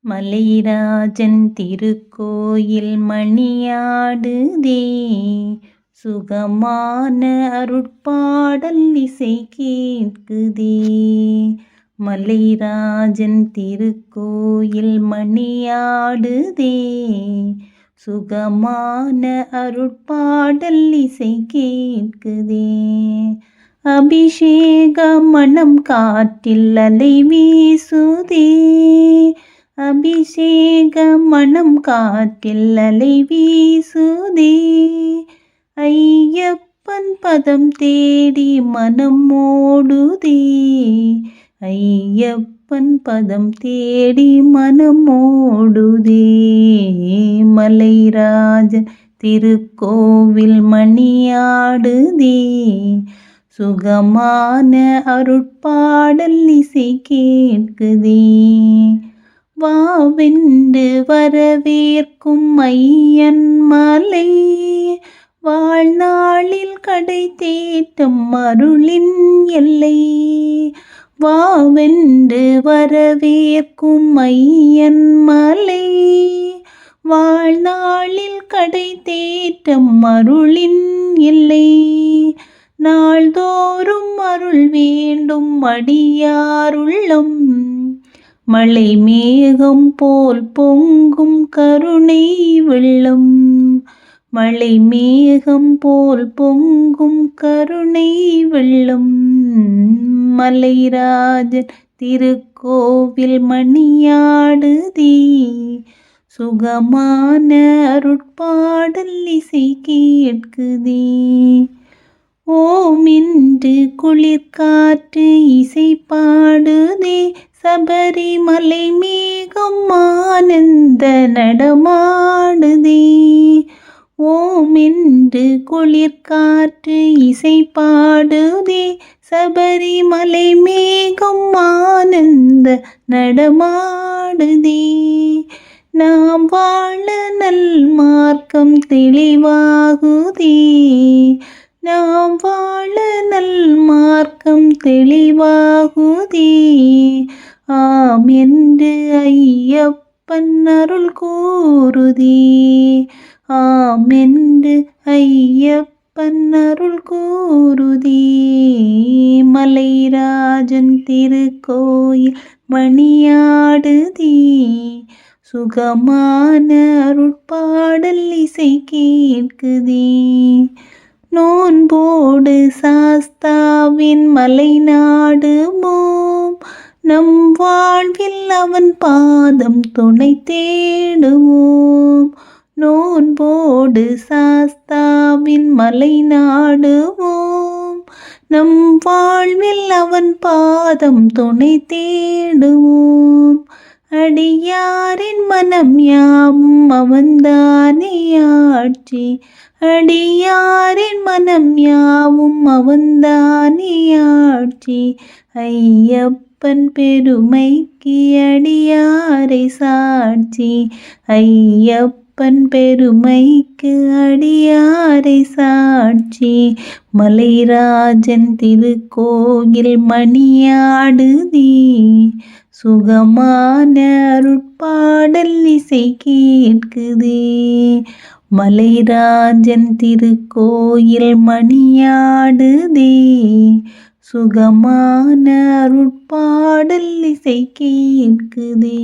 மலைராஜன் திருக்கோயில் மணியாடுதே, சுகமான அருட்பாடல் இசை கேட்குதே. மலைராஜன் திருக்கோயில் மணியாடுதே, சுகமான அருட்பாடல் இசை கேட்குதே. அபிஷேக மணம் காற்றில் அலை வீசுதே, அபிஷேக மணம் காற்றில் அலை வீசுதே. ஐயப்பன் பதம் தேடி மனம் ஓடுதே, ஐயப்பன் பதம் தேடி மனம் ஓடுதே. மலைராஜன் திருக்கோவில் மணியாடுதே, சுகமான அருட்பாடல் இசை கேட்குதே. வாவென்று வரவேற்கும் ஐயன் மலை, வாழ்நாளில் கடை தேட்டும் அருளின் எல்லை. வாவென்று வரவேற்கும் ஐயன் மலை, வாழ்நாளில் கடை தேட்டும் அருளின் எல்லை. நாள்தோறும் அருள் வேண்டும் அடியாருள்ளம், மழை மேகம் போல் பொங்கும் கருணை வெள்ளம். மழை மேகம் போல் பொங்கும் கருணை வெள்ளம். மலைராஜன் திருக்கோவில் மணியாடுதே, சுகமான அருட்பாடல் இசை கேட்குதே. ஓம் என்று குளிர்காற்று இசை பாடுதே, சபரிமலை மேகம் ஆனந்த நடமாடுதே. ஓம் என்று குளிர்காற்று இசை பாடுதே, சபரிமலை மேகம் ஆனந்த நடமாடுதே. நாம் வாழ நல் மார்க்கம் தெளிவாகுதே, நாம் வாழ நல் மார்க்கம் தெளிவாகுதே. ஆம் என்று ஐயப்பன் அருள் கூறுதே, ஆம் என்று ஐயப்பன் அருள் கூறுதே. மலைராஜன் திருக்கோயில் மணியாடுதே, சுகமான அருட்பாடல் இசை கேட்குதே. நோன்போடு சாஸ்தாவின் மலை நாடுவோம், நம் வாழ்வில் அவன் பாதம் துணை தேடுவோம். நோன்போடு சாஸ்தாவின் மலை நாடுவோம், நம் வாழ்வில் அவன் பாதம் துணை தேடுவோம். அடியாரின் மனம் யாவும் அவன்தானே ஆட்சி, அடியாரின் மனம் யாவும் அவன்தானே ஆட்சி. ஐயப்பன் பெருமைக்கு அடியாரை சாட்சி, ஐயப்பன் பெருமைக்கு அடியாரை சாட்சி. மலைராஜன் திருக்கோயில் மணியாடுதே, சுகமான அருட்பாடல் இசை கேட்குதே. மலைராஜன் திருக்கோயில் மணியாடுதே, சுகமான அருட்பாடல் இசை கேட்குதே.